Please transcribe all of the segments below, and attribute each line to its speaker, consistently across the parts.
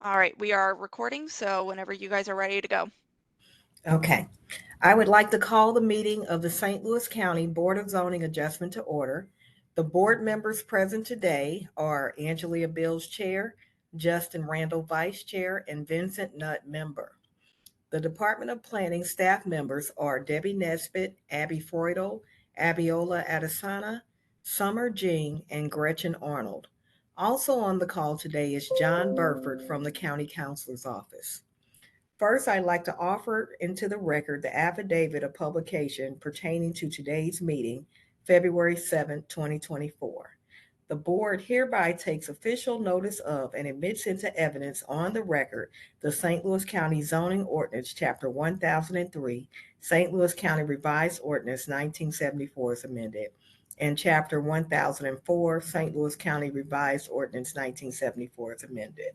Speaker 1: All right, we are recording, so whenever you guys are ready to go.
Speaker 2: Okay. I would like to call the meeting of the St. Louis County Board of Zoning Adjustment to order. The board members present today are Angelia Bills Chair, Justin Randall Vice Chair, and Vincent Nutt Member. The Department of Planning staff members are Debbie Nesbitt, Abby Freudel, Abiola Adesana, Summer Jing, and Gretchen Arnold. Also on the call today is John Burford from the County Counselor's Office. First, I'd like to offer into the record the affidavit of publication pertaining to today's meeting, February 7th, 2024. The board hereby takes official notice of and admits into evidence on the record the St. Louis County Zoning Ordinance, Chapter 1003, St. Louis County Revised Ordinance 1974 as amended, and Chapter 1004, St. Louis County Revised Ordinance 1974 as amended.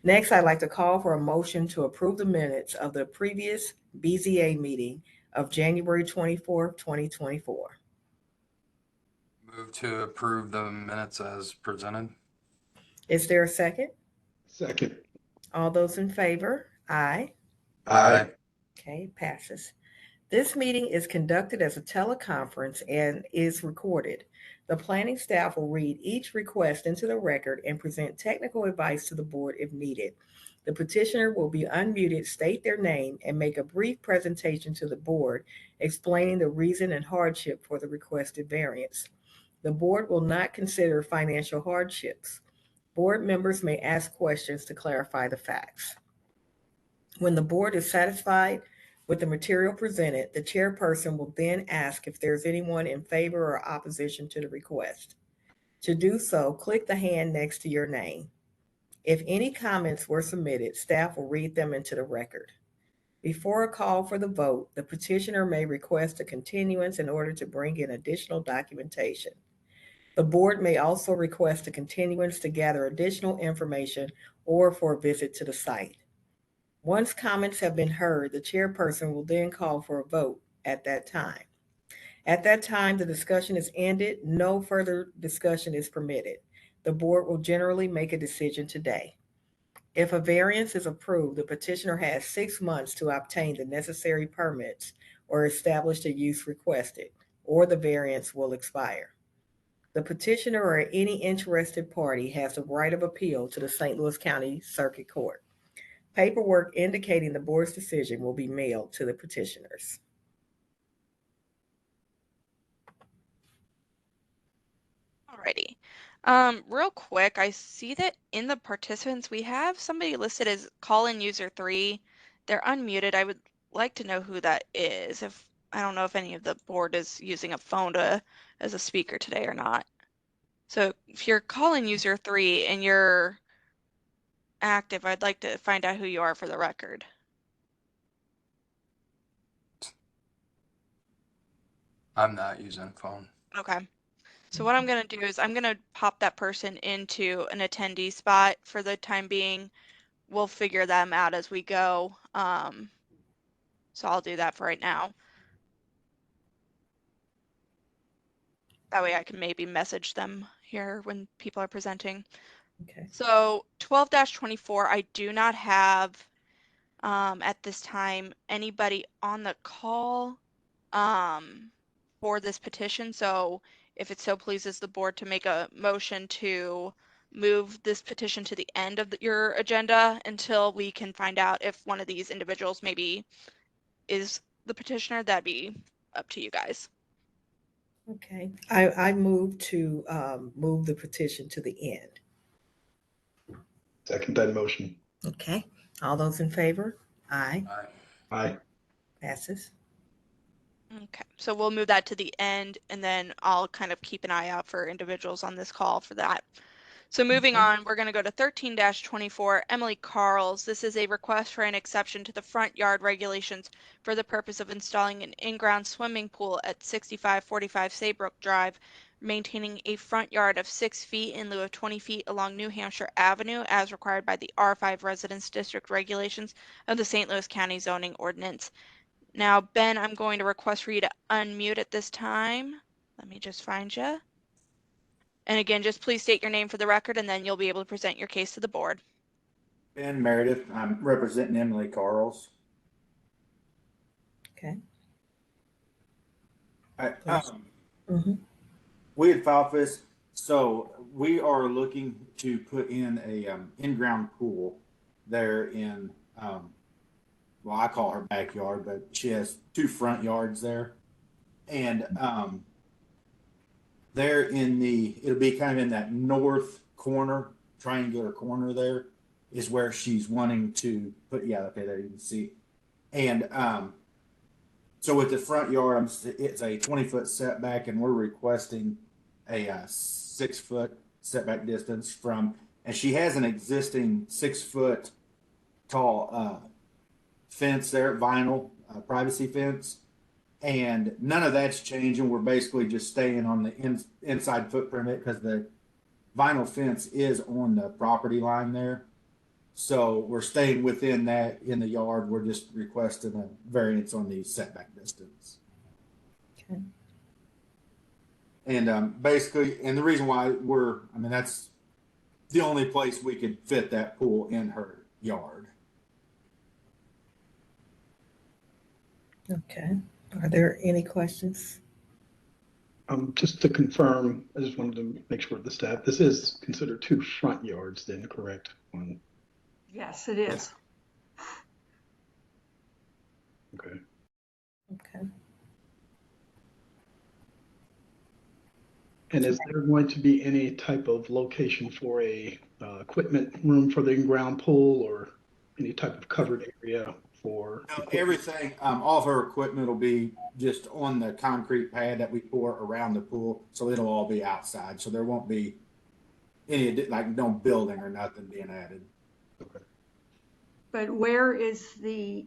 Speaker 2: Next, I'd like to call for a motion to approve the minutes of the previous BZA meeting of January 24th, 2024.
Speaker 3: Move to approve the minutes as presented.
Speaker 2: Is there a second?
Speaker 4: Second.
Speaker 2: All those in favor? Aye.
Speaker 3: Aye.
Speaker 2: Okay, passes. This meeting is conducted as a teleconference and is recorded. The planning staff will read each request into the record and present technical advice to the board if needed. The petitioner will be unmuted, state their name, and make a brief presentation to the board explaining the reason and hardship for the requested variance. The board will not consider financial hardships. Board members may ask questions to clarify the facts. When the board is satisfied with the material presented, the chairperson will then ask if there's anyone in favor or opposition to the request. To do so, click the hand next to your name. If any comments were submitted, staff will read them into the record. Before a call for the vote, the petitioner may request a continuance in order to bring in additional documentation. The board may also request a continuance to gather additional information or for a visit to the site. Once comments have been heard, the chairperson will then call for a vote at that time. At that time, the discussion is ended. No further discussion is permitted. The board will generally make a decision today. If a variance is approved, the petitioner has 6 months to obtain the necessary permits or establish the use requested, or the variance will expire. The petitioner or any interested party has the right of appeal to the St. Louis County Circuit Court. Paperwork indicating the board's decision will be mailed to the petitioners.
Speaker 1: Alrighty. Real quick, I see that in the participants we have somebody listed as call-in user 3. They're unmuted. I would like to know who that is. I don't know if any of the board is using a phone as a speaker today or not. So if you're call-in user 3 and you're active, I'd like to find out who you are for the record.
Speaker 3: I'm not using a phone.
Speaker 1: Okay. So what I'm going to do is I'm going to pop that person into an attendee spot for the time being. We'll figure them out as we go. So I'll do that for right now. That way I can maybe message them here when people are presenting.
Speaker 2: Okay.
Speaker 1: So 12-24, I do not have at this time anybody on the call for this petition. So if it so pleases the board to make a motion to move this petition to the end of your agenda until we can find out if one of these individuals maybe is the petitioner, that'd be up to you guys.
Speaker 2: Okay. I move to move the petition to the end.
Speaker 4: Second that motion.
Speaker 2: Okay. All those in favor? Aye.
Speaker 3: Aye.
Speaker 4: Aye.
Speaker 2: Passes.
Speaker 1: Okay, so we'll move that to the end, and then I'll kind of keep an eye out for individuals on this call for that. So moving on, we're going to go to 13-24, Emily Carls. This is a request for an exception to the front yard regulations for the purpose of installing an in-ground swimming pool at 6545 Saybrook Drive, maintaining a front yard of 6 feet in lieu of 20 feet along New Hampshire Avenue as required by the R5 Residence District regulations of the St. Louis County Zoning Ordinance. Now, Ben, I'm going to request for you to unmute at this time. Let me just find you. And again, just please state your name for the record, and then you'll be able to present your case to the board.
Speaker 4: Ben Meredith. I'm representing Emily Carls.
Speaker 2: Okay.
Speaker 4: I,
Speaker 2: Mhm.
Speaker 4: we had filed for this, so we are looking to put in a in-ground pool there in well, I call her backyard, but she has two front yards there, and there in it'll be kind of in that north corner, triangular corner there, is where she's wanting to put. Yeah, okay, there you can see, and so with the front yard, it's a 20-foot setback, and we're requesting a 6-foot setback distance from, and she has an existing 6-foot tall fence there, vinyl privacy fence, and none of that's changing. We're basically just staying on the inside footprint of it because the vinyl fence is on the property line there. So we're staying within that in the yard. We're just requesting a variance on the setback distance.
Speaker 2: Okay.
Speaker 4: And basically, and the reason why I mean, that's the only place we could fit that pool in her yard.
Speaker 2: Okay. Are there any questions?
Speaker 5: Just to confirm, I just wanted to make sure the staff, this is considered two front yards then, correct? One,
Speaker 6: Yes, it is.
Speaker 5: okay.
Speaker 2: Okay.
Speaker 5: And is there going to be any type of location for a equipment room for the in-ground pool or any type of covered area for equipment?
Speaker 4: Everything, all of her equipment will be just on the concrete pad that we pour around the pool. So it'll all be outside. So there won't be any, like no building or nothing being added.
Speaker 5: Okay.
Speaker 6: But where is the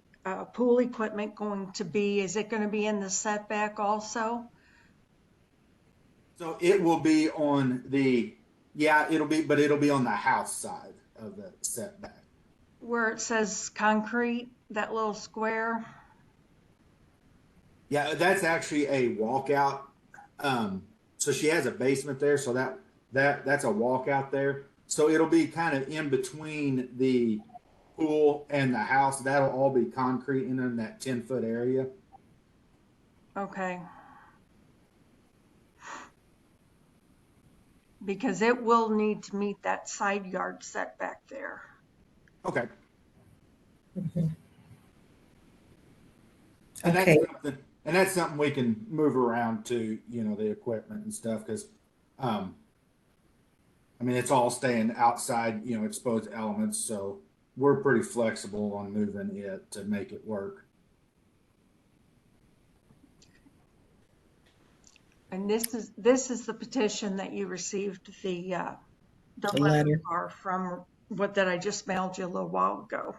Speaker 6: pool equipment going to be? Is it going to be in the setback also?
Speaker 4: So it will be on it'll be on the house side of the setback.
Speaker 6: Where it says concrete, that little square?
Speaker 4: Yeah, that's actually a walkout. So she has a basement there, so that's a walkout there. So it'll be kind of in between the pool and the house. That'll all be concrete in that 10-foot area.
Speaker 6: Okay. Because it will need to meet that side yard setback there.
Speaker 4: Okay.
Speaker 2: Mhm.
Speaker 4: And
Speaker 2: Okay.
Speaker 4: that's something we can move around to, the equipment and stuff, because I mean, it's all staying outside, exposed elements, so we're pretty flexible on moving it to make it work.
Speaker 6: And this is the petition that you received the letter
Speaker 2: letter.
Speaker 6: for from that I just mailed you a little while ago.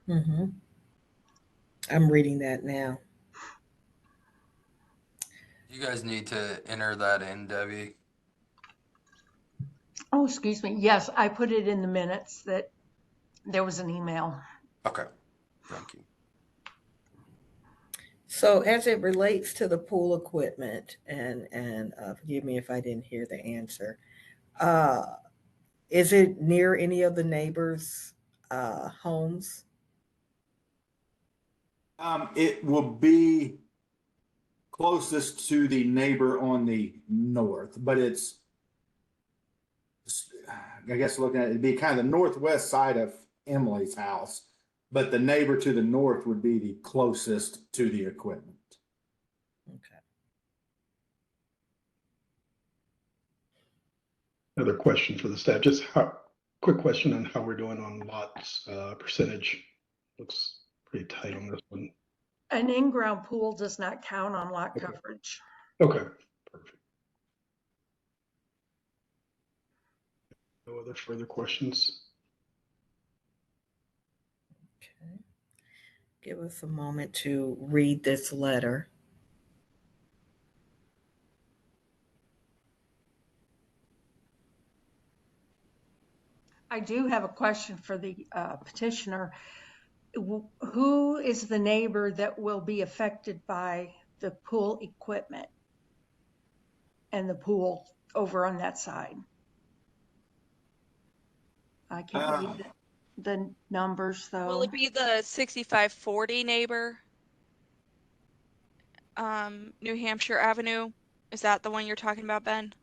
Speaker 2: Mm-hmm. I'm reading that now.
Speaker 3: You guys need to enter that in, Debbie.
Speaker 6: Oh, excuse me. Yes, I put it in the minutes that there was an email.
Speaker 3: Okay, thank you.
Speaker 2: So as it relates to the pool equipment, and forgive me if I didn't hear the answer, is it near any of the neighbors' homes?
Speaker 4: It will be closest to the neighbor on the north, but I guess looking at it, it'd be kind of the northwest side of Emily's house, but the neighbor to the north would be the closest to the equipment.
Speaker 2: Okay.
Speaker 5: Another question for the staff, just quick question on how we're doing on lots percentage. Looks pretty tight on this one.
Speaker 6: An in-ground pool does not count on lot coverage.
Speaker 5: Okay, perfect. No other further questions?
Speaker 2: Okay. Give us a moment to read this letter.
Speaker 6: I do have a question for the petitioner. Who is the neighbor that will be affected by the pool equipment and the pool over on that side? I can't read it. the numbers
Speaker 1: Will
Speaker 6: though?
Speaker 1: it be the 6540 neighbor? New Hampshire Avenue? Is that the one you're talking about, Ben?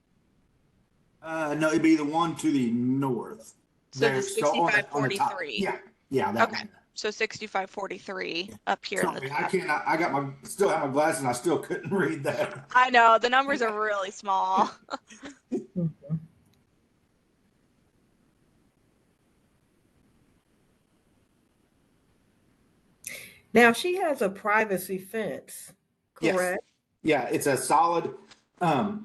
Speaker 4: No, it'd be the one to the north.
Speaker 1: So the
Speaker 4: There, so on the top.
Speaker 1: 6543.
Speaker 4: Yeah, yeah, that
Speaker 1: Okay.
Speaker 4: one.
Speaker 1: So 6543 up here in the
Speaker 4: Sorry, I
Speaker 1: top.
Speaker 4: can't. I got my still have my glasses, and I still couldn't read that.
Speaker 1: I know, the numbers are really small.
Speaker 2: Mhm. Now she has a privacy fence,
Speaker 4: Yes.
Speaker 2: correct?
Speaker 4: Yeah, it's a solid.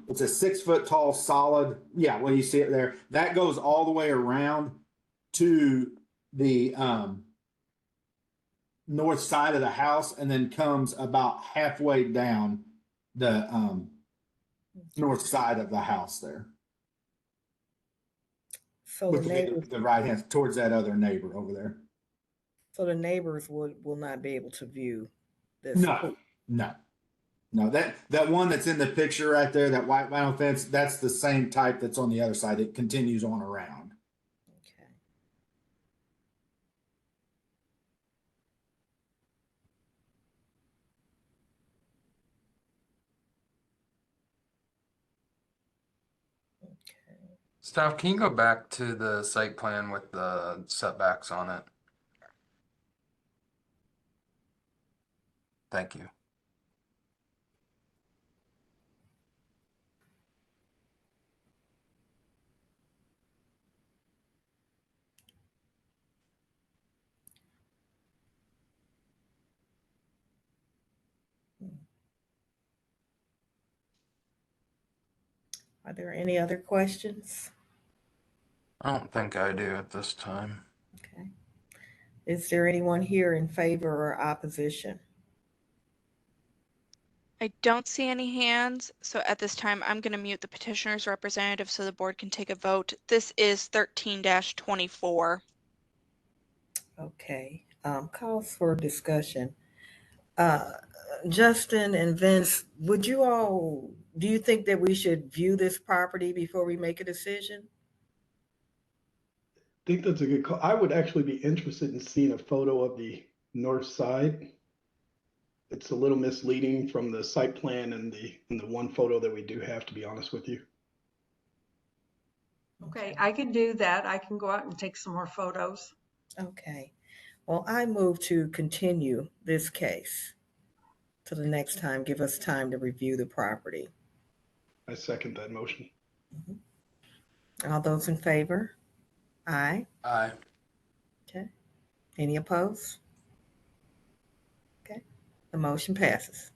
Speaker 4: It's a 6 foot tall solid. Yeah, well, you see it there. That goes all the way around to the north side of the house, and then comes about halfway down the north side of the house there.
Speaker 2: So
Speaker 4: With
Speaker 2: the neighbors,
Speaker 4: the right hand towards that other neighbor over there.
Speaker 2: so the neighbors will not be able to view this.
Speaker 4: No, no, no. That one that's in the picture right there, that white vinyl fence, that's the same type that's on the other side. It continues on around.
Speaker 2: Okay. Okay.
Speaker 3: Staff, can you go back to the site plan with the setbacks on it? Thank you.
Speaker 2: Are there any other questions?
Speaker 3: I don't think I do at this time.
Speaker 2: Okay. Is there anyone here in favor or opposition?
Speaker 1: I don't see any hands, so at this time I'm going to mute the petitioner's representative so the board can take a vote. This is 13-24.
Speaker 2: Okay. Calls for discussion. Justin and Vince, do you think that we should view this property before we make a decision?
Speaker 5: I think that's a good call. I would actually be interested in seeing a photo of the north side. It's a little misleading from the site plan and the one photo that we do have, to be honest with you.
Speaker 6: Okay, I can do that. I can go out and take some more photos.
Speaker 2: Okay. Well, I move to continue this case to the next time. Give us time to review the property.
Speaker 5: I second that motion.
Speaker 2: All those in favor? Aye.
Speaker 3: Aye.
Speaker 2: Okay. Any opposed? Okay. The motion passes.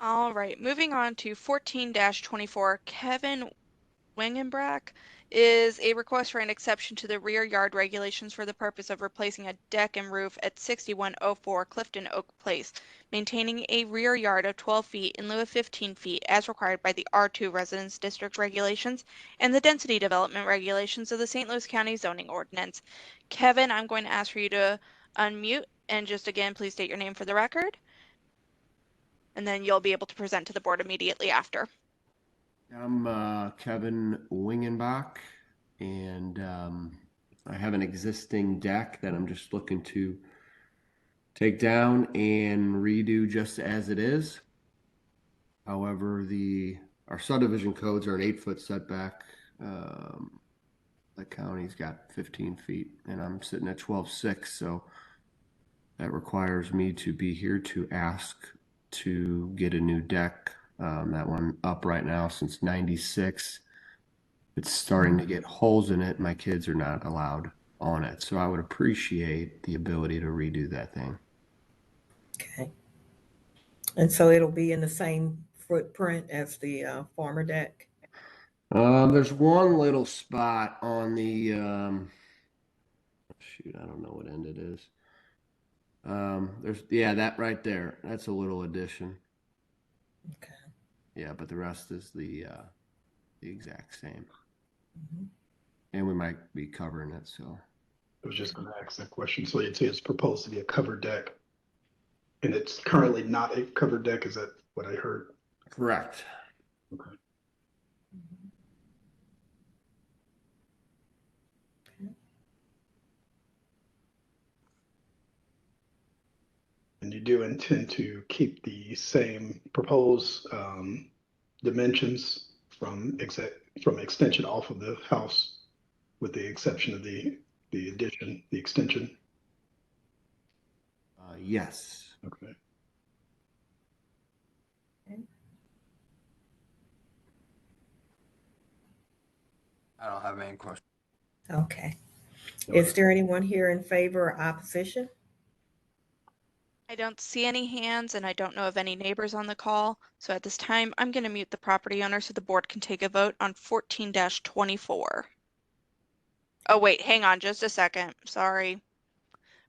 Speaker 1: All right, moving on to 14-24, Kevin Wingenbrack is a request for an exception to the rear yard regulations for the purpose of replacing a deck and roof at 6104 Clifton Oak Place, maintaining a rear yard of 12 feet in lieu of 15 feet as required by the R2 Residence District regulations and the density development regulations of the St. Louis County Zoning Ordinance. Kevin, I'm going to ask for you to unmute and just again, please state your name for the record. And then you'll be able to present to the board immediately after.
Speaker 7: I'm Kevin Wingenbach, and I have an existing deck that I'm just looking to take down and redo just as it is. However, our subdivision codes are an 8-foot setback. The county's got 15 feet, and I'm sitting at 12.6, so that requires me to be here to ask to get a new deck. That one up right now since 96. It's starting to get holes in it. My kids are not allowed on it. So I would appreciate the ability to redo that thing.
Speaker 2: Okay. And so it'll be in the same footprint as the former deck?
Speaker 7: There's one little spot on the, shoot, I don't know what end it is. Yeah, that right there. That's a little addition.
Speaker 2: Okay.
Speaker 7: Yeah, but the rest is the exact same.
Speaker 2: Mm-hmm.
Speaker 7: And we might be covering it, so.
Speaker 5: I was just going to ask that question. So you'd say it's proposed to be a covered deck, and it's currently not a covered deck. Is that what I heard?
Speaker 7: Correct.
Speaker 5: Okay. do intend to keep the same proposed dimensions from extension off of the house, with the exception of the extension.
Speaker 7: Yes.
Speaker 5: Okay.
Speaker 3: I don't have any questions.
Speaker 2: Okay. Is there anyone here in favor or opposition?
Speaker 1: I don't see any hands and I don't know of any neighbors on the call. So at this time, I'm going to mute the property owner so the board can take a vote on 14-24. Oh, wait, hang on just a second. Sorry.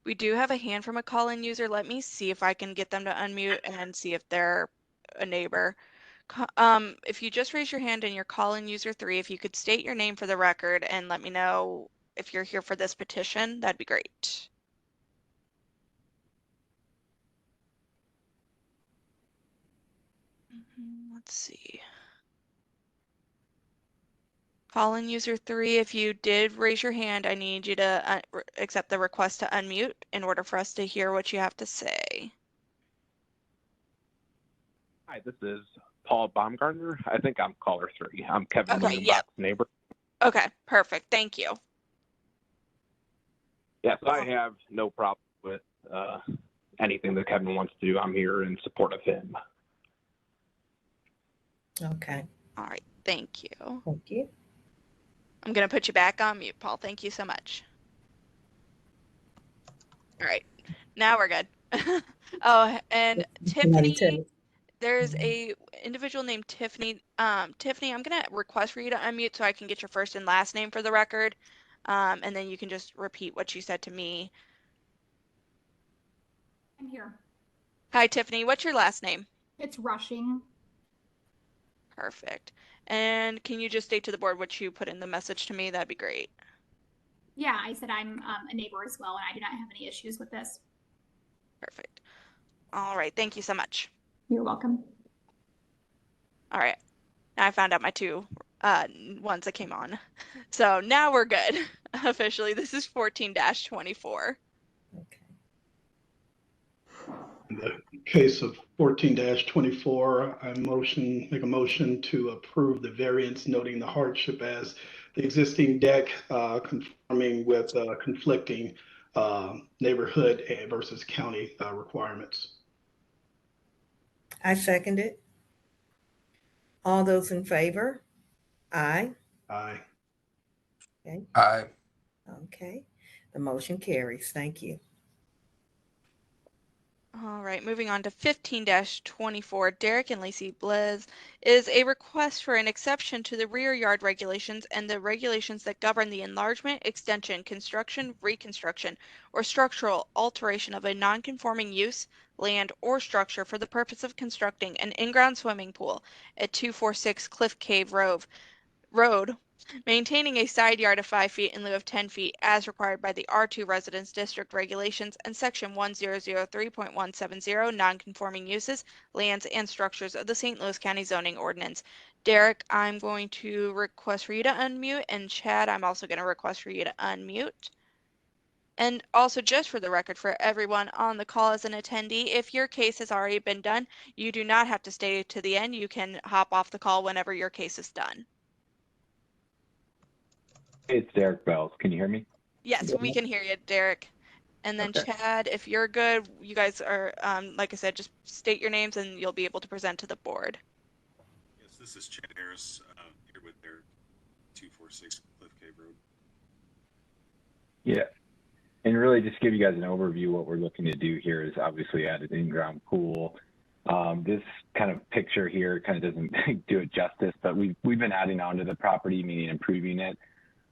Speaker 1: We do have a hand from a call-in user. Let me see if I can get them to unmute and see if they're a neighbor. If you just raise your hand and you're call-in user 3, if you could state your name for the record and let me know if you're here for this petition, that'd be great. Let's see. Call-in user 3, if you did raise your hand, I need you to accept the request to unmute in order for us to hear what you have to say.
Speaker 8: Hi, this is Paul Baumgartner. I think I'm caller 3. I'm Kevin
Speaker 1: Okay,
Speaker 8: Wingenbach's
Speaker 1: yep.
Speaker 8: neighbor.
Speaker 1: Okay, perfect. Thank you.
Speaker 8: Yes, I have no problem with anything that Kevin wants to do. I'm here in support of him.
Speaker 2: Okay.
Speaker 1: All right, thank you.
Speaker 2: Thank you.
Speaker 1: I'm going to put you back on mute, Paul. Thank you so much. All right, now we're good. Oh, and Tiffany, there's a individual named Tiffany. Tiffany, I'm going to request for you to unmute so I can get your first and last name for the record. And then you can just repeat what you said to me.
Speaker 9: I'm here.
Speaker 1: Hi, Tiffany. What's your last name?
Speaker 9: It's Rushing.
Speaker 1: Perfect. And can you just state to the board what you put in the message to me? That'd be great.
Speaker 9: Yeah, I said I'm a neighbor as well, and I do not have any issues with this.
Speaker 1: Perfect. All right. Thank you so much.
Speaker 9: You're welcome.
Speaker 1: All right. Now I found out my two ones that came on. So now we're good. Officially, this is 14-24.
Speaker 2: Okay.
Speaker 5: In the case of 14-24, I make a motion to approve the variance, noting the hardship as the existing deck conforming with conflicting neighborhood versus county requirements.
Speaker 2: I second it. All those in favor? Aye.
Speaker 5: Aye.
Speaker 2: Okay.
Speaker 3: Aye.
Speaker 2: Okay. The motion carries. Thank you.
Speaker 1: All right, moving on to 15-24, Derek and Lacey Blez is a request for an exception to the rear yard regulations and the regulations that govern the enlargement, extension, construction, reconstruction, or structural alteration of a non-conforming use, land, or structure for the purpose of constructing an in-ground swimming pool at 246 Cliff Cave Road, maintaining a side yard of 5 feet in lieu of 10 feet as required by the R2 Residence District regulations and Section 1003.170 non-conforming uses, lands, and structures of the St. Louis County Zoning Ordinance. Derek, I'm going to request for you to unmute, and Chad, I'm also going to request for you to unmute. And also, just for the record, for everyone on the call as an attendee, if your case has already been done, you do not have to stay to the end. You can hop off the call whenever your case is done.
Speaker 8: It's Derek Bells. Can you hear me?
Speaker 1: Yes, we can hear you, Derek. And then
Speaker 8: Okay.
Speaker 1: Chad, if you're good, you guys are, like I said, just state your names and you'll be able to present to the board.
Speaker 10: Yes, this is Chad Harris, here with their 246 Cliff Cave Road.
Speaker 8: Yeah. And really just give you guys an overview. What we're looking to do here is obviously add an in-ground pool. This kind of picture here kind of doesn't do it justice, but we've been adding on to the property, meaning improving it.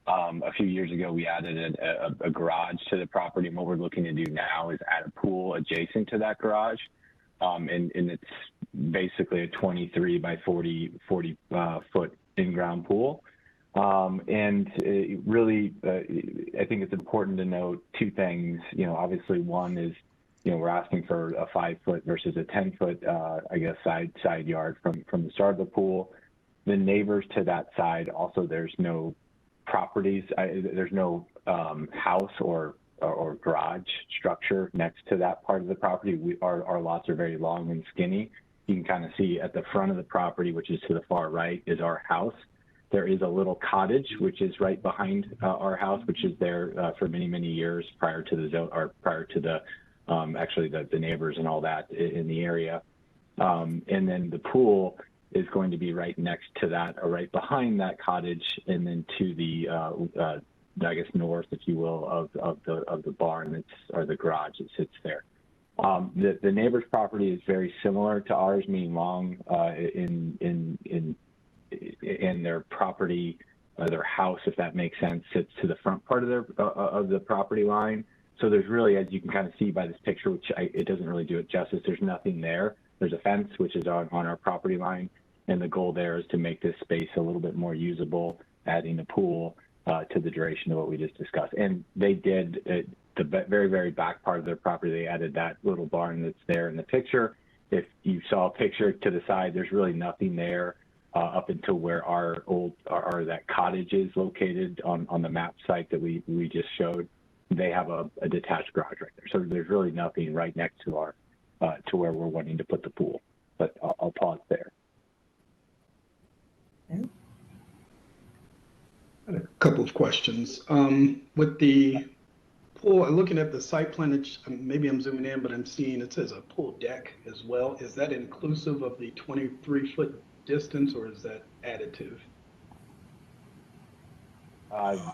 Speaker 8: A few years ago, we added a garage to the property, and what we're looking to do now is add a pool adjacent to that garage. And it's basically a 23 by 40 foot in-ground pool. And really, I think it's important to note two things. You know, obviously one is, you know, we're asking for a 5 foot versus a 10 foot, I guess, side yard from the start of the pool. The neighbors to that side, also, there's no properties, there's no house or or garage structure next to that part of the property. Our lots are very long and skinny. You can kind of see at the front of the property, which is to the far right, is our house. There is a little cottage, which is right behind our house, which is there for many, many years prior to the zone, or prior to the actually the neighbors and all that in the area. And then the pool is going to be right next to that, or right behind that cottage, and then to the I guess north, if you will, of the barn that's, or the garage that sits there. The neighbor's property is very similar to ours, meaning long in their property, their house, if that makes sense, sits to the front part of their of the property line. So there's really, as you can kind of see by this picture, which it doesn't really do it justice, there's nothing there. There's a fence, which is on our property line, and the goal there is to make this space a little bit more usable, adding a pool to the duration of what we just discussed. And they did, the very, very back part of their property, they added that little barn that's there in the picture. If you saw a picture to the side, there's really nothing there up until where that cottage is located on the map site that we just showed. They have a detached garage right there. So there's really nothing right next to our to where we're wanting to put the pool. But I'll pause there.
Speaker 2: Okay.
Speaker 5: I had a couple of questions. With the pool, looking at the site plan, maybe I'm zooming in, but I'm seeing it says a pool deck as well. Is that inclusive of the 23-foot distance, or is that additive?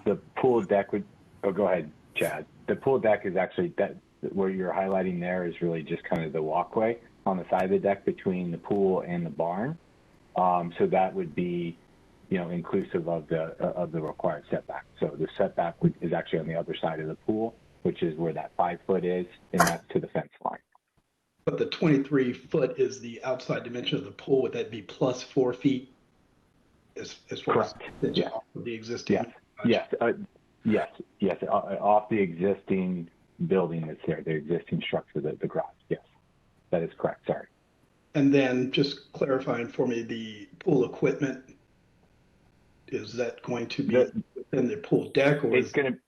Speaker 8: The pool deck would, oh, go ahead, Chad. The pool deck is actually, that where you're highlighting there is really just kind of the walkway on the side of the deck between the pool and the barn. So that would be, inclusive of the required setback. So the setback is actually on the other side of the pool, which is where that 5 foot is, and that's to the fence line.
Speaker 5: But the 23-foot is the outside dimension of the pool. Would that be plus 4 feet as far
Speaker 8: Correct.
Speaker 5: as
Speaker 8: Yes.
Speaker 5: the existing?
Speaker 8: Yes. Yes. Off the existing building that's there, the existing structure, the garage. Yes, that is correct. Sorry.
Speaker 5: And then just clarifying for me, the pool equipment, is that going to be within the pool deck, or
Speaker 8: it's going to?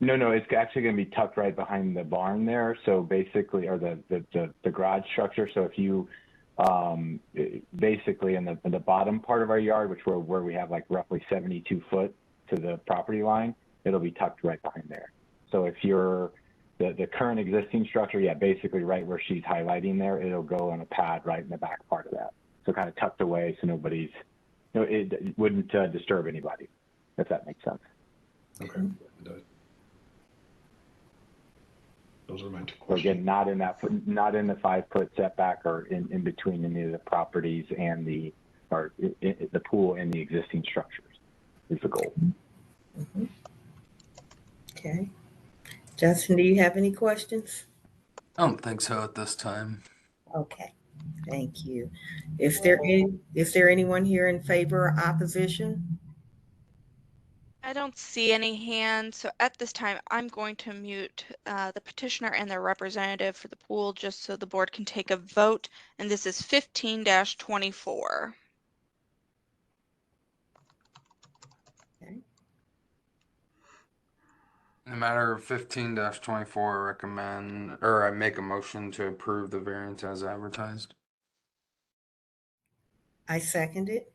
Speaker 8: No, it's actually going to be tucked right behind the barn there. So basically, or the garage structure. So if you basically in the bottom part of our yard, where we have like roughly 72 foot to the property line, it'll be tucked right behind there. So if you're the current existing structure, yeah, basically right where she's highlighting there, it'll go on a pad right in the back part of that. So kind of tucked away, so nobody's, it wouldn't disturb anybody, if that makes sense.
Speaker 5: Okay. Those are my two questions.
Speaker 8: So again, not in the 5 foot setback, or in between any of the properties and the pool and the existing structures is the goal.
Speaker 2: Mm-hmm. Okay. Justin, do you have any questions?
Speaker 3: I don't think so at this time.
Speaker 2: Okay, thank you. Is there anyone here in favor or opposition?
Speaker 1: I don't see any hands, so at this time, I'm going to mute the petitioner and their representative for the pool just so the board can take a vote, and this is 15-24.
Speaker 2: Okay.
Speaker 3: In the matter of 15-24, I make a motion to approve the variance as advertised.
Speaker 2: I second it.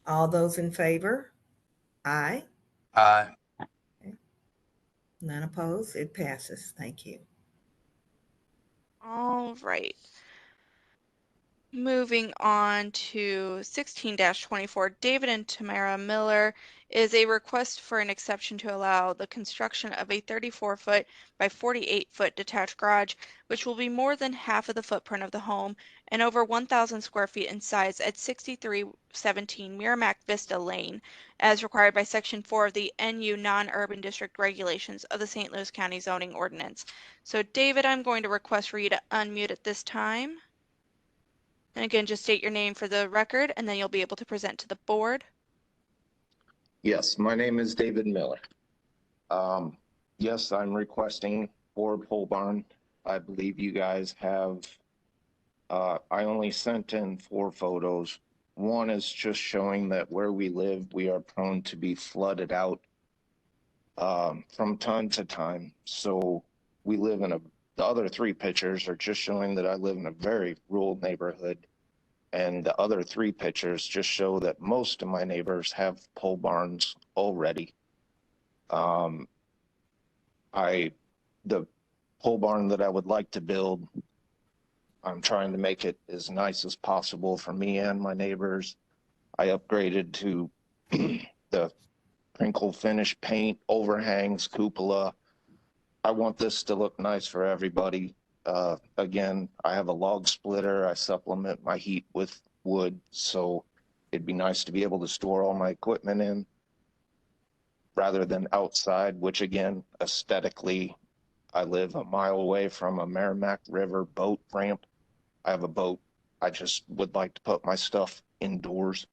Speaker 2: All those in favor? Aye.
Speaker 3: Aye.
Speaker 2: Okay. None opposed. It passes. Thank you.
Speaker 1: All right. Moving on to 16-24, David and Tamara Miller is a request for an exception to allow the construction of a 34-foot by 48-foot detached garage, which will be more than half of the footprint of the home and over 1,000 square feet in size at 6317 Merrimack Vista Lane, as required by Section 4 of the NU Non-Urban District Regulations of the St. Louis County Zoning Ordinance. So David, I'm going to request for you to unmute at this time. And again, just state your name for the record, and then you'll be able to present to the board.
Speaker 11: Yes, my name is David Miller. Yes, I'm requesting for a pole barn. I believe you guys have, I only sent in 4 photos. One is just showing that where we live, we are prone to be flooded out from time to time. So we live in the other three pictures are just showing that I live in a very rural neighborhood. And the other three pictures just show that most of my neighbors have pole barns already. The pole barn that I would like to build, I'm trying to make it as nice as possible for me and my neighbors. I upgraded to the crinkle finish paint, overhangs, cupola. I want this to look nice for everybody. Again, I have a log splitter. I supplement my heat with wood, so it'd be nice to be able to store all my equipment in rather than outside, which again, aesthetically, I live a mile away from a Merrimack River boat ramp. I have a boat. I just would like to put my stuff indoors.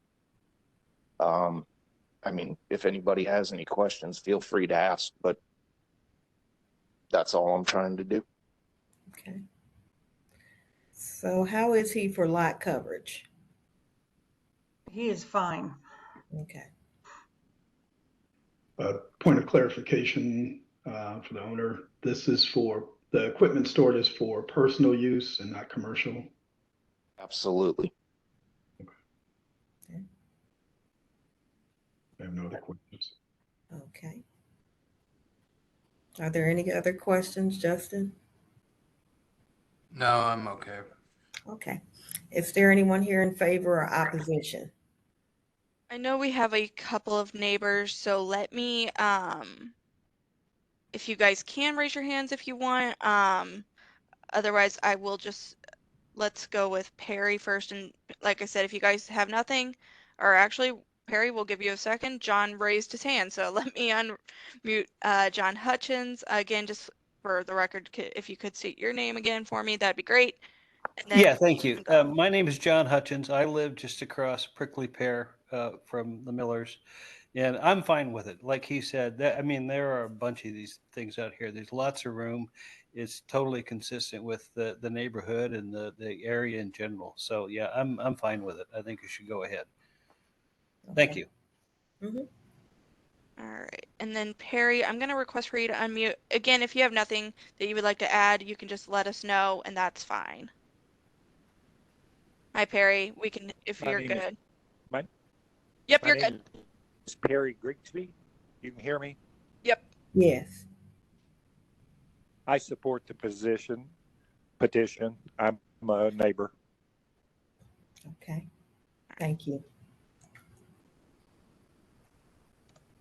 Speaker 11: I mean, if anybody has any questions, feel free to ask, but that's all I'm trying to do.
Speaker 2: Okay. So how is he for lot coverage?
Speaker 6: He is fine.
Speaker 2: Okay.
Speaker 5: Point of clarification for the owner. This is for, the equipment stored is for personal use and not commercial.
Speaker 11: Absolutely.
Speaker 2: Okay.
Speaker 5: I have no other questions.
Speaker 2: Okay. Are there any other questions, Justin?
Speaker 3: No, I'm okay.
Speaker 2: Okay. Is there anyone here in favor or opposition?
Speaker 1: I know we have a couple of neighbors, so let me, if you guys can raise your hands if you want. Otherwise I will just, let's go with Perry first. And like I said, if you guys have nothing, or actually Perry, will give you a second. John raised his hand, so let me unmute John Hutchins. Again, just for the record, if you could state your name again for me, that'd be great. And then
Speaker 12: Yeah, thank you. My name is John Hutchins. I live just across Prickly Pear from the Millers, and I'm fine with it. Like he said, I mean, there are a bunch of these things out here. There's lots of room. It's totally consistent with the neighborhood and the area in general. So yeah, I'm fine with it. I think you should go ahead. Thank you.
Speaker 2: Mm-hmm.
Speaker 1: All right. And then Perry, I'm going to request for you to unmute. Again, if you have nothing that you would like to add, you can just let us know, and that's fine. Hi, Perry. We can, if you're good. Yep, you're good.
Speaker 13: It's Perry Grigsby. You can hear me?
Speaker 1: Yep.
Speaker 2: Yes.
Speaker 13: I support the petition. I'm a neighbor.
Speaker 2: Okay. Thank you.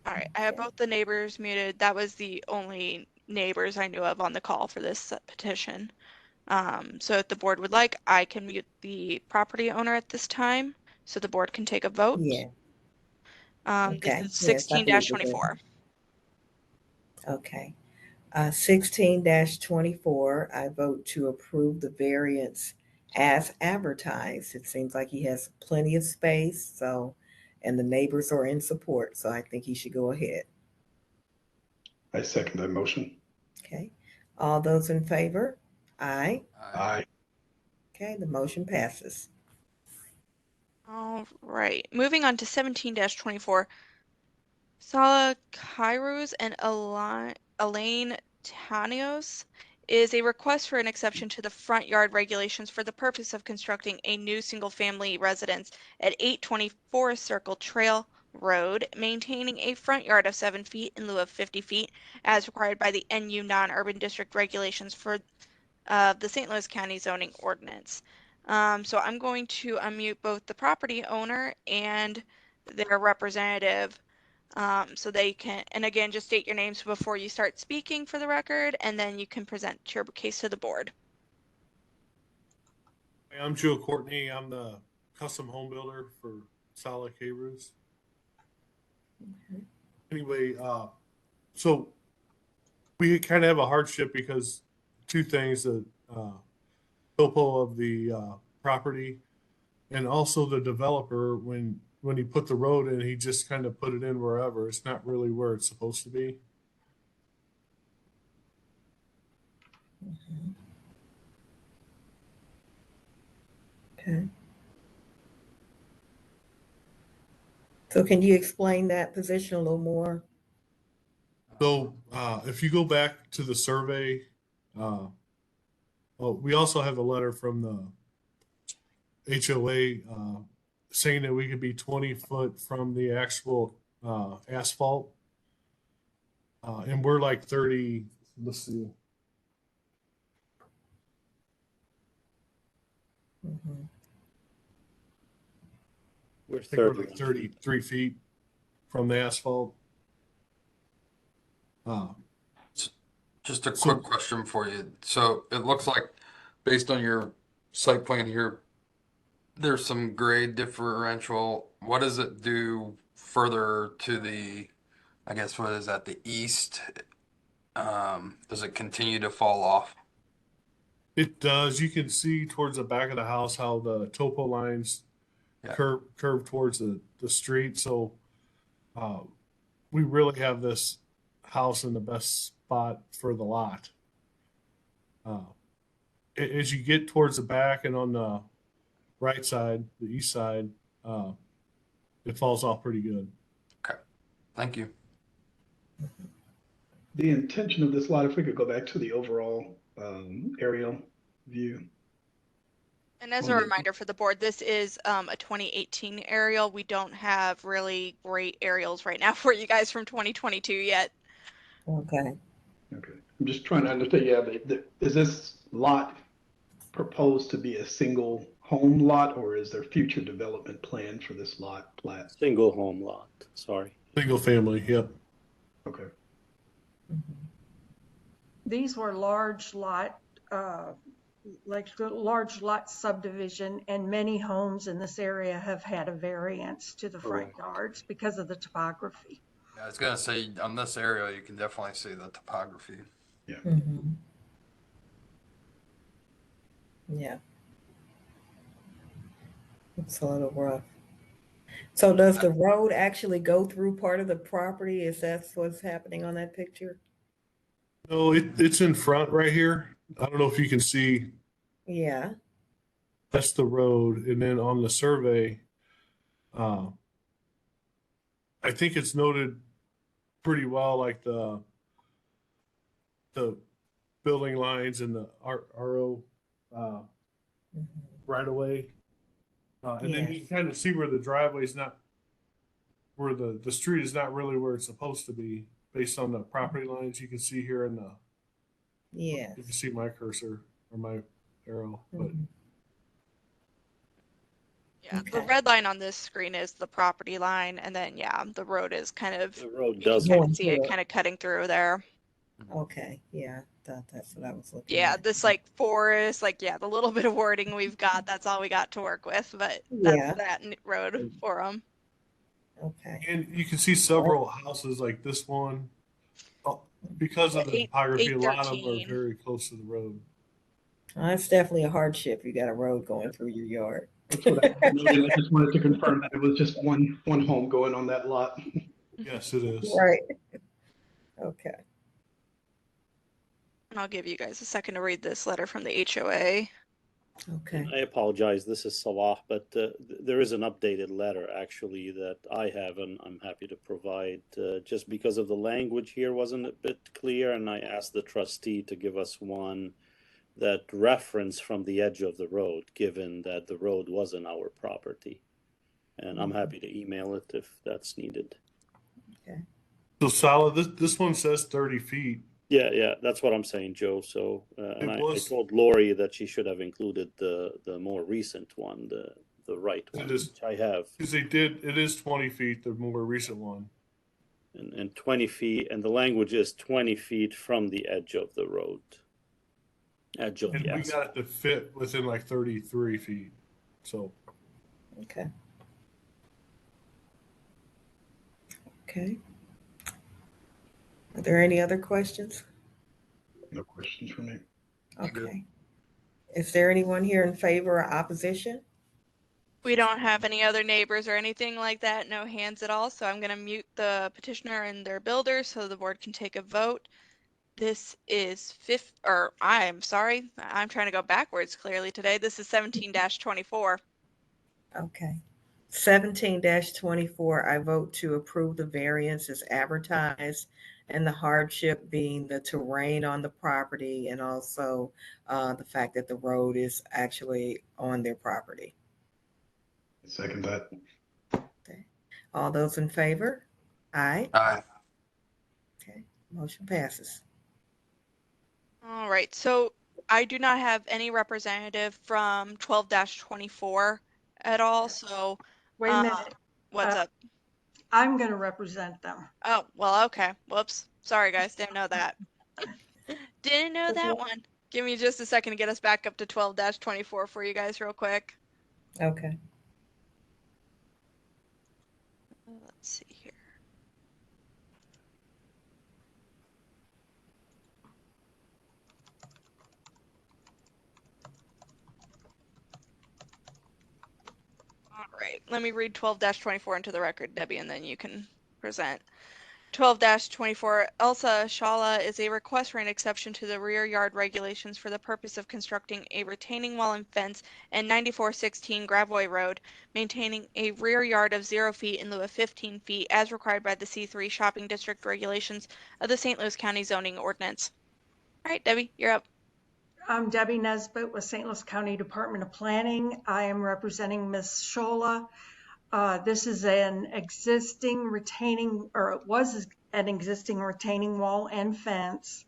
Speaker 1: All right. I have both the neighbors muted. That was the only neighbors I knew of on the call for this petition. So if the board would like, I can mute the property owner at this time so the board can take a vote.
Speaker 2: Yeah. Okay.
Speaker 1: This is
Speaker 2: Yes, I believe it
Speaker 1: 16-24.
Speaker 2: Okay. 16-24, I vote to approve the variance as advertised. It seems like he has plenty of space, so, and the neighbors are in support, so I think he should go ahead.
Speaker 5: I second that motion.
Speaker 2: Okay. All those in favor? Aye.
Speaker 5: Aye.
Speaker 2: Okay, the motion passes.
Speaker 1: All right. Moving on to 17-24. Sala Kairos and Elaine Tanios is a request for an exception to the front yard regulations for the purpose of constructing a new single-family residence at 820 Forest Circle Trail Road, maintaining a front yard of 7 feet in lieu of 50 feet as required by the NU non-urban district regulations for the St. Louis County Zoning Ordinance. So I'm going to unmute both the property owner and their representative so they can, and again, just state your names before you start speaking for the record, and then you can present your case to the board.
Speaker 14: I'm Joe Courtney. I'm the custom home builder for Sala Cabruz. Anyway, so we kind of have a hardship because two things: the topo of the property, and also the developer. When he put the road in, he just kind of put it in wherever. It's not really where it's supposed to be.
Speaker 2: Okay. So can you explain that position a little more?
Speaker 14: So if you go back to the survey, well, we also have a letter from the HOA saying that we could be 20 foot from the actual asphalt. And we're like 30, let's see.
Speaker 2: Mhm.
Speaker 12: We're
Speaker 14: I think we're
Speaker 12: 30.
Speaker 14: like 33 feet from the asphalt.
Speaker 3: Just a
Speaker 14: So-
Speaker 3: quick question for you. So it looks like, based on your site plan here, there's some grade differential. What does it do further to the, I guess, what is that, the east? Does it continue to fall off?
Speaker 14: It does. You can see towards the back of the house how the topo lines
Speaker 3: Yeah.
Speaker 14: curve towards the street. So we really have this house in the best spot for the lot. As you get towards the back and on the right side, the east side, it falls off pretty good.
Speaker 3: Okay. Thank you.
Speaker 5: The intention of this lot, if we could go back to the overall aerial view.
Speaker 1: And as a reminder for the board, this is a 2018 aerial. We don't have really great aerials right now for you guys from 2022 yet.
Speaker 2: Okay.
Speaker 5: Okay, I'm just trying to understand, yeah, is this lot proposed to be a single home lot, or is there future development plan for this lot plat?
Speaker 12: Single home lot, sorry.
Speaker 14: Single family, yep.
Speaker 5: Okay.
Speaker 6: These were large lot subdivision, and many homes in this area have had a variance to the front yards because of the topography.
Speaker 3: Yeah, I was gonna say, on this area, you can definitely see the topography.
Speaker 5: Yeah.
Speaker 2: Mm-hmm. Yeah. It's a little rough. So does the road actually go through part of the property? Is that what's happening on that picture?
Speaker 14: No, it's in front right here. I don't know if you can see,
Speaker 2: Yeah.
Speaker 14: that's the road. And then on the survey, I think it's noted pretty well, like the building lines and the RO right away. And then you kind of see where the driveway's not, where the street is not really where it's supposed to be based on the property lines you can see here in the,
Speaker 2: Yeah.
Speaker 14: you can see my cursor or my arrow, but
Speaker 1: Yeah, the
Speaker 2: Okay.
Speaker 1: red line on this screen is the property line, and then yeah, the road is kind of,
Speaker 12: The road
Speaker 1: you
Speaker 12: does.
Speaker 1: can
Speaker 2: Going
Speaker 1: see it
Speaker 2: through it.
Speaker 1: kind of cutting through there.
Speaker 2: Okay. Yeah. That's what I was looking
Speaker 1: Yeah,
Speaker 2: at.
Speaker 1: this like forest, like yeah, the little bit of wording we've got, that's all we got to work with, but
Speaker 2: Yeah.
Speaker 1: that's that road for them.
Speaker 2: Okay.
Speaker 14: and you can see several houses like this one. Because of the topography, a lot of them are
Speaker 1: 813.
Speaker 14: very close to the road.
Speaker 2: That's definitely a hardship. You got a road going through your yard.
Speaker 5: That's what I noted. I just wanted to confirm that it was just one home going on that lot.
Speaker 14: Yes, it is.
Speaker 2: Right. Okay.
Speaker 1: And I'll give you guys a second to read this letter from the HOA.
Speaker 2: Okay.
Speaker 12: I apologize, this is Salah, but there is an updated letter actually that I have, and I'm happy to provide. Just because of the language here wasn't a bit clear, and I asked the trustee to give us one that reference from the edge of the road, given that the road wasn't our property. And I'm happy to email it if that's needed.
Speaker 2: Okay.
Speaker 14: So solid. This one says 30 feet.
Speaker 12: Yeah, that's what I'm saying, Joe. So, and I told Lori that she should have included the more recent one, the right one, which I have.
Speaker 14: Because it is 20 feet, the more recent one.
Speaker 12: And 20 feet, and the language is 20 feet from the edge of the road. Edge of
Speaker 14: And
Speaker 12: the
Speaker 14: we
Speaker 12: asphalt.
Speaker 14: got it to fit within like 33 feet. So.
Speaker 2: Okay. Okay. Are there any other questions?
Speaker 5: No questions for me.
Speaker 2: Okay. Is there anyone here in favor or opposition?
Speaker 1: We don't have any other neighbors or anything like that, no hands at all, so I'm going to mute the petitioner and their builder so the board can take a vote. This is I'm sorry, I'm trying to go backwards clearly today. This is 17-24.
Speaker 2: Okay. 17-24, I vote to approve the variance as advertised, and the hardship being the terrain on the property and also the fact that the road is actually on their property.
Speaker 5: Second that.
Speaker 2: Okay. All those in favor? Aye.
Speaker 3: Aye.
Speaker 2: Okay, motion passes.
Speaker 1: All right, so I do not have any representative from 12-24 at all, so
Speaker 6: Wait a minute.
Speaker 1: what's up?
Speaker 6: I'm going to represent them.
Speaker 1: Oh, well, okay. Whoops. Sorry, guys. Didn't know that. Didn't know that one. Give me just a second to get us back up to 12-24 for you guys real quick.
Speaker 2: Okay.
Speaker 1: Let's see here. All right, let me read 12-24 into the record, Debbie, and then you can present. 12-24, Elsa Shala is a request for an exception to the rear yard regulations for the purpose of constructing a retaining wall and fence and 9416 Gravoy Road, maintaining a rear yard of 0 feet in lieu of 15 feet as required by the C3 shopping district regulations of the St. Louis County Zoning Ordinance. All right, Debbie, you're up.
Speaker 6: I'm Debbie Nesbitt with St. Louis County Department of Planning. I am representing Ms. Shola. This is an existing retaining, or it was an existing retaining wall and fence.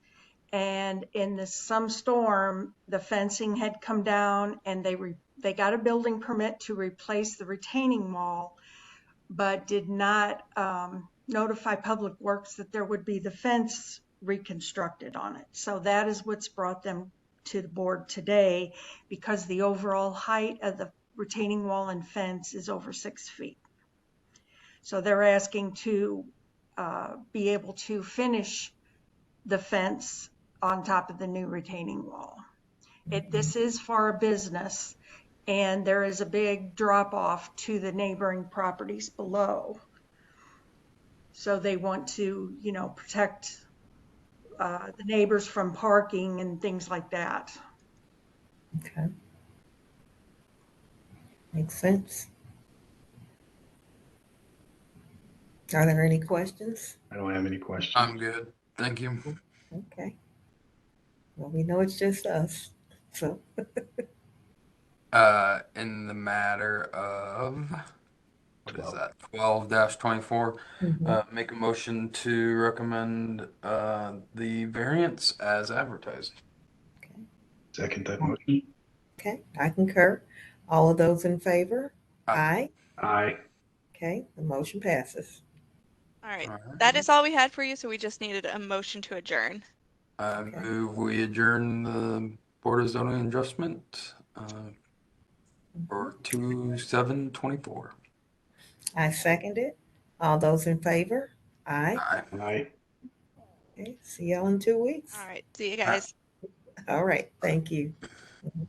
Speaker 6: And in some storm, the fencing had come down and they got a building permit to replace the retaining wall, but did not notify Public Works that there would be the fence reconstructed on it. So that is what's brought them to the board today, because the overall height of the retaining wall and fence is over 6 feet. So they're asking to be able to finish the fence on top of the new retaining wall. This is for a business, and there is a big drop off to the neighboring properties below. So they want to, protect the neighbors from parking and things like that.
Speaker 2: Okay. Makes sense. Are there any questions?
Speaker 5: I don't have any questions.
Speaker 3: I'm good. Thank you.
Speaker 2: Okay. Well, we know it's just us, so.
Speaker 3: In the matter of, what is
Speaker 5: 12.
Speaker 3: that, 12-24,
Speaker 2: Mhm.
Speaker 3: make a motion to recommend the variance as advertised.
Speaker 5: Second that motion.
Speaker 2: Okay, I concur. All of those in favor?
Speaker 3: Aye.
Speaker 5: Aye.
Speaker 2: Okay, the motion passes.
Speaker 1: All right,
Speaker 3: All right.
Speaker 1: that is all we had for you, so we just needed a motion to adjourn.
Speaker 3: I
Speaker 2: Okay.
Speaker 3: move we adjourn the Board of Zoning Adjustment for 2/7/24.
Speaker 2: I second it. All those in favor? Aye.
Speaker 3: Aye.
Speaker 5: Aye.
Speaker 2: Okay, see y'all in 2 weeks.
Speaker 1: All right, see you guys.
Speaker 2: All right, thank you. Mhm.